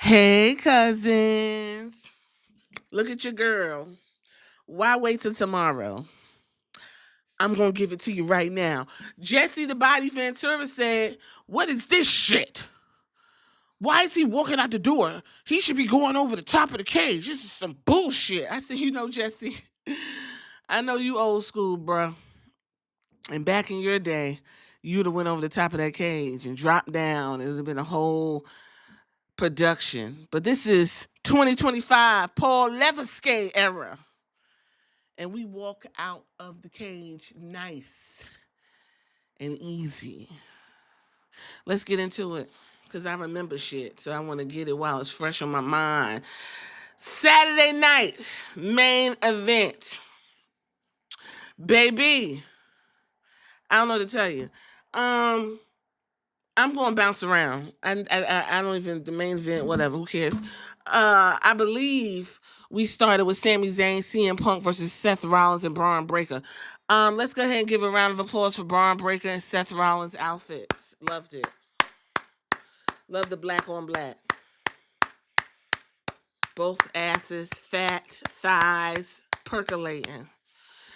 Hey, cousins. Look at your girl. Why wait till tomorrow? I'm going to give it to you right now. Jesse the Body Ventura said, "What is this shit? Why is he walking out the door? He should be going over the top of the cage. This is some bullshit." I said, Jesse, I know you old school, bro. And back in your day, you would have went over the top of that cage and dropped down. It would have been a whole production. But this is 2025 Paul Leviskay era. And we walk out of the cage nice and easy. Let's get into it because I remember shit. So I want to get it while it's fresh on my mind. Saturday night, main event. Baby, I don't know what to tell you. I'm going to bounce around. I don't even, the main event, whatever, who cares? I believe we started with Sami Zayn, CM Punk versus Seth Rollins and Braun Breaker. Let's go ahead and give a round of applause for Braun Breaker and Seth Rollins' outfits. Loved it. Love the black on black. Both asses, fat, thighs, percolating.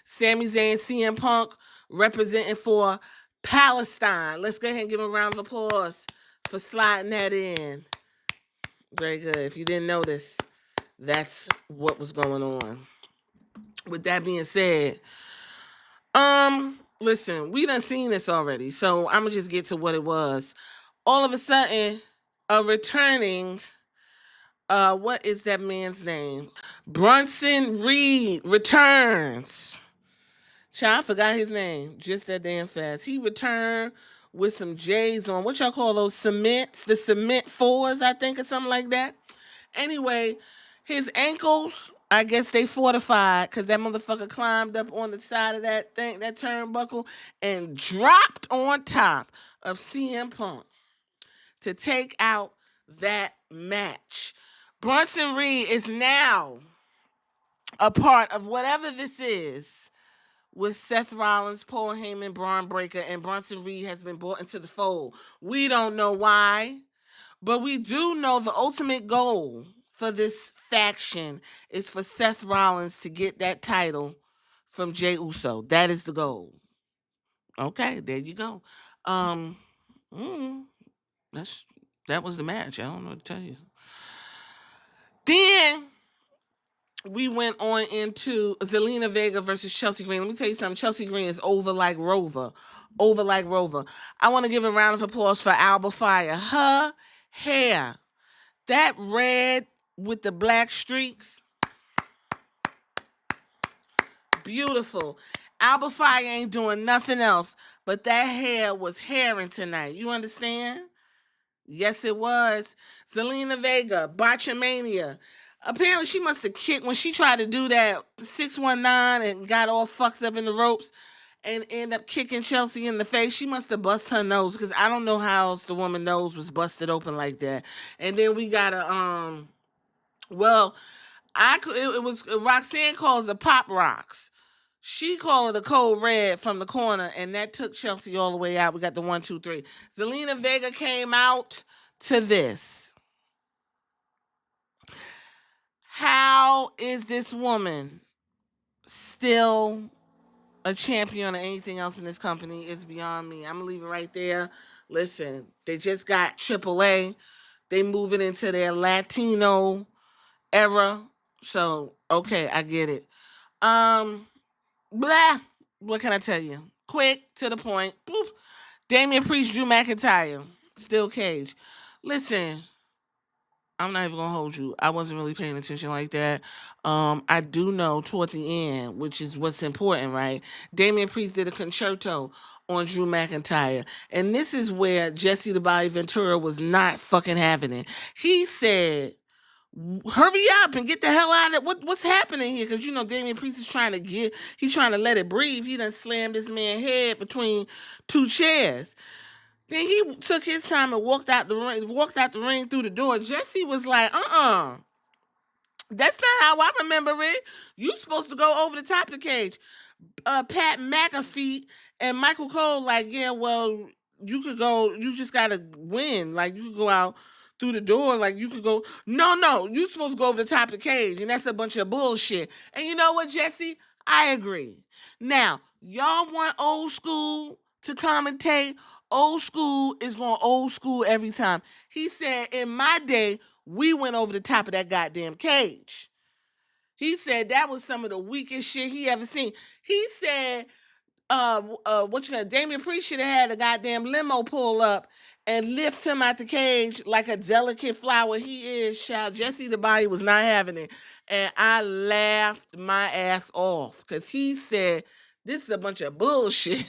Sami Zayn, CM Punk representing for Palestine. Let's go ahead and give a round of applause for sliding that in. Very good. If you didn't notice, that's what was going on. With that being said, listen, we done seen this already, so I'm gonna just get to what it was. All of a sudden, a returning, what is that man's name? Bronson Reed returns. Child, I forgot his name just that damn fast. He returned with some J's on. What y'all call those cements? The cement fours, I think, or something like that. Anyway, his ankles, I guess they fortified because that motherfucker climbed up on the side of that thing, that turnbuckle, and dropped on top of CM Punk to take out that match. Bronson Reed is now a part of whatever this is with Seth Rollins, Paul Heyman, Braun Breaker, and Bronson Reed has been brought into the fold. We don't know why, but we do know the ultimate goal for this faction is for Seth Rollins to get that title from Jey Uso. That is the goal. Okay, there you go. Um, mm, that's that was the match. I don't know what to tell you. Then we went on into Zelina Vega versus Chelsea Green. Let me tell you something. Chelsea Green is over like Rover. Over like Rover. I want to give a round of applause for Alba Fire. Her hair, that red with the black streaks, beautiful. Alba Fire ain't doing nothing else, but that hair was hairing tonight. You understand? Yes, it was. Zelina Vega, Botchamania. Apparently, she must have kicked when she tried to do that 619 and got all fucked up in the ropes and ended up kicking Chelsea in the face. She must have busted her nose because I don't know how else the woman's nose was busted open like that. And then we got a well, it was Roxanne calls it pop rocks. She called it a cold red from the corner, and that took Chelsea all the way out. We got the 1, 2, 3. Zelina Vega came out to this. How is this woman still a champion or anything else in this company is beyond me. I'm going to leave it right there. Listen, they just got AAA. They moving into their Latino era. So, okay, I get it. Blah. What can I tell you? Quick, to the point. Boop. Damian Priest, Drew McIntyre. Steel cage. Listen, I'm not even gonna hold you. I wasn't really paying attention like that. I do know toward the end, which is what's important, right? Damian Priest did a concerto on Drew McIntyre, and this is where Jesse the Body Ventura was not fucking having it. He said, "Hurry up and get the hell out of it. What's happening here?" Because Damian Priest is trying to let it breathe. He done slammed this man's head between two chairs. Then he took his time and walked out the ring through the door. Jesse was like, that's not how I remember it. You supposed to go over the top of the cage. Pat McAfee and Michael Cole like, yeah, well, you could go, you just gotta win. Like, you could go out through the door. Like, you could go, no, you supposed to go over the top of the cage, and that's a bunch of bullshit. And you know what, Jesse? I agree. Now, y'all want old school to commentate? Old school is going old school every time. He said, in my day, we went over the top of that goddamn cage. He said that was some of the weakest shit he ever seen. He said, Damian Priest should have had a goddamn limo pull up and lift him out the cage like a delicate flower he is. Child, Jesse the Body was not having it. And I laughed my ass off because he said, this is a bunch of bullshit.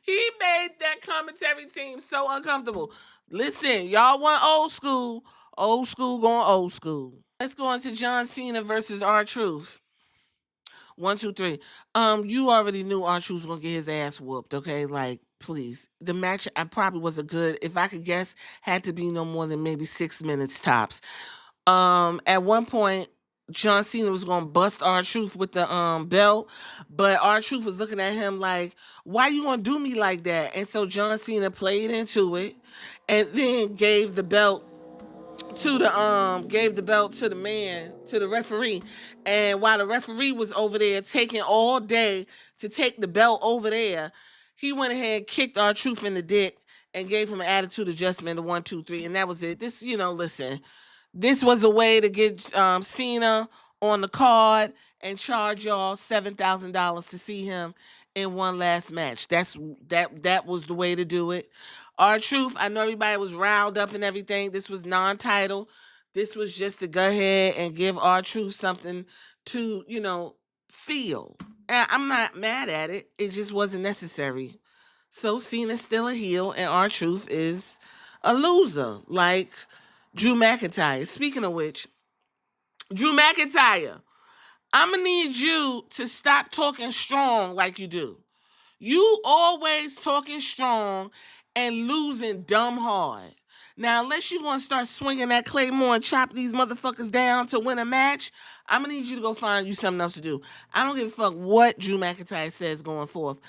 He made that commentary team so uncomfortable. Listen, y'all want old school going old school. Let's go on to John Cena versus R-Truth. 1, 2, 3. You already knew R-Truth was gonna get his ass whooped, okay? Like, please. The match I probably was a good, if I could guess, had to be no more than maybe 6 minutes tops. At one point, John Cena was gonna bust R-Truth with the belt, but R-Truth was looking at him like, why you gonna do me like that? And so John Cena played into it and then gave the belt to the man, to the referee. And while the referee was over there taking all day to take the belt over there, he went ahead and kicked R-Truth in the dick and gave him an attitude adjustment, the 1, 2, 3, and that was it. This, listen, this was a way to get Cena on the card and charge y'all $7,000 to see him in one last match. That was the way to do it. R-Truth, I know everybody was riled up and everything. This was non-title. This was just to go ahead and give R-Truth something to, feel. And I'm not mad at it. It just wasn't necessary. So Cena's still a heel and R-Truth is a loser, like Drew McIntyre. Speaking of which, Drew McIntyre, I'm going to need you to stop talking strong like you do. You always talking strong and losing dumb hard. Now, unless you want to start swinging that Claymore and chop these motherfuckers down to win a match, I'm going to need you to go find you something else to do. I don't give a fuck what Drew McIntyre says going forth.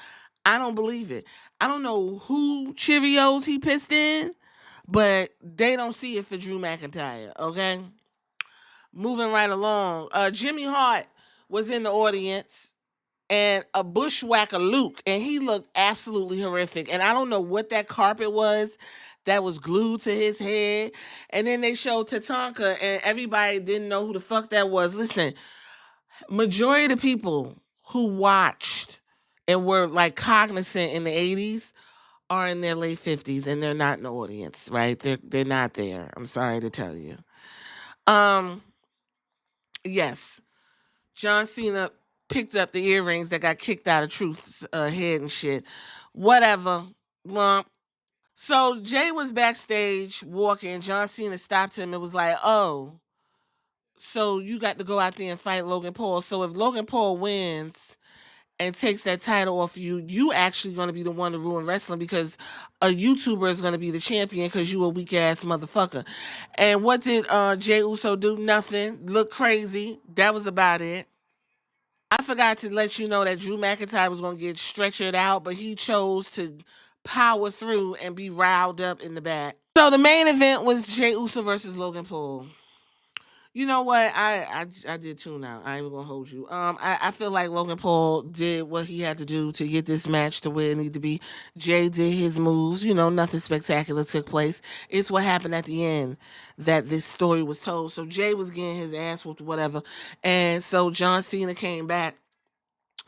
I don't believe it. I don't know who Cheerios he pissed in, but they don't see it for Drew McIntyre, okay? Moving right along. Jimmy Hart was in the audience and a bushwhacker Luke, and he looked absolutely horrific. And I don't know what that carpet was that was glued to his head. And then they showed Tatanka, and everybody didn't know who the fuck that was. Listen, majority of the people who watched and were like cognizant in the 80s are in their late 50s, and they're not in the audience, right? They're not there. I'm sorry to tell you. Yes, John Cena picked up the earrings that got kicked out of Truth's head and shit. Whatever. Well, so Jay was backstage walking. John Cena stopped him and was like, oh, so you got to go out there and fight Logan Paul. So if Logan Paul wins and takes that title off you actually going to be the one to ruin wrestling because a YouTuber is going to be the champion because you a weak ass motherfucker. And what did Jay Uso do? Nothing. Look crazy. That was about it. I forgot to let you know that Drew McIntyre was going to get stretchered out, but he chose to power through and be riled up in the back. So the main event was Jey Uso versus Logan Paul. You know what? I did tune out. I ain't even gonna hold you. I feel like Logan Paul did what he had to do to get this match to where it needed to be. Jay did his moves. Nothing spectacular took place. It's what happened at the end that this story was told. So Jay was getting his ass whooped, whatever. And so John Cena came back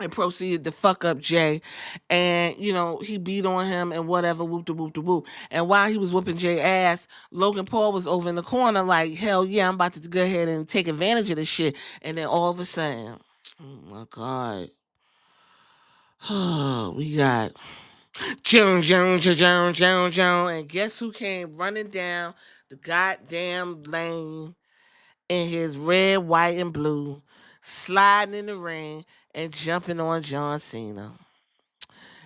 and proceeded to fuck up Jay. And, he beat on him and whatever, whoop de whoop de whoop. And while he was whooping Jay ass, Logan Paul was over in the corner like, hell yeah, I'm about to go ahead and take advantage of this shit. And then all of a sudden, oh my God. We got Joan. And guess who came running down the goddamn lane in his red, white, and blue, sliding in the ring and jumping on John Cena.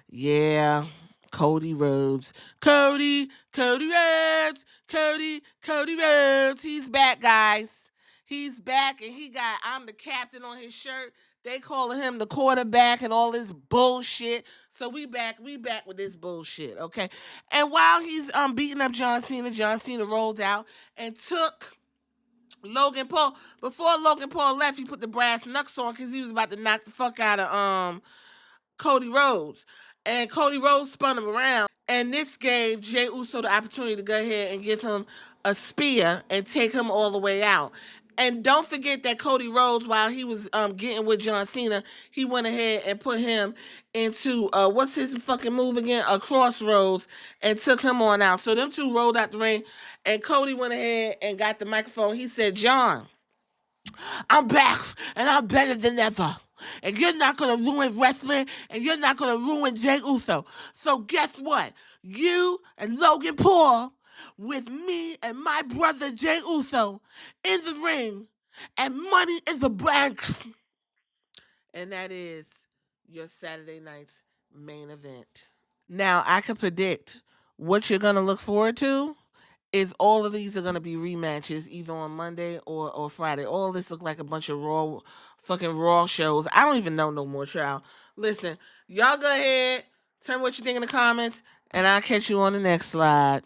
Yeah, Cody Rhodes. Cody Rhodes. Cody Rhodes. He's back, guys. He's back, and he got I'm the captain on his shirt. They calling him the quarterback and all this bullshit. So we back with this bullshit, okay? And while he's beating up John Cena rolled out and took Logan Paul. Before Logan Paul left, he put the brass knucks on because he was about to knock the fuck out of Cody Rhodes. And Cody Rhodes spun him around. And this gave Jey Uso the opportunity to go ahead and give him a spear and take him all the way out. And don't forget that Cody Rhodes, while he was getting with John Cena, he went ahead and put him into, what's his fucking move again? A crossroads, and took him on out. So them two rolled out the ring, and Cody went ahead and got the microphone. He said, John, I'm back, and I'm better than ever. And you're not going to ruin wrestling, and you're not going to ruin Jey Uso. So guess what? You and Logan Paul, with me and my brother Jey Uso, in the ring, and money in the banks. And that is your Saturday night's main event. Now, I can predict what you're going to look forward to is all of these are going to be rematches either on Monday or Friday. All this look like a bunch of fucking Raw shows. I don't even know no more, child. Listen, y'all go ahead, tell me what you think in the comments, and I'll catch you on the next slide.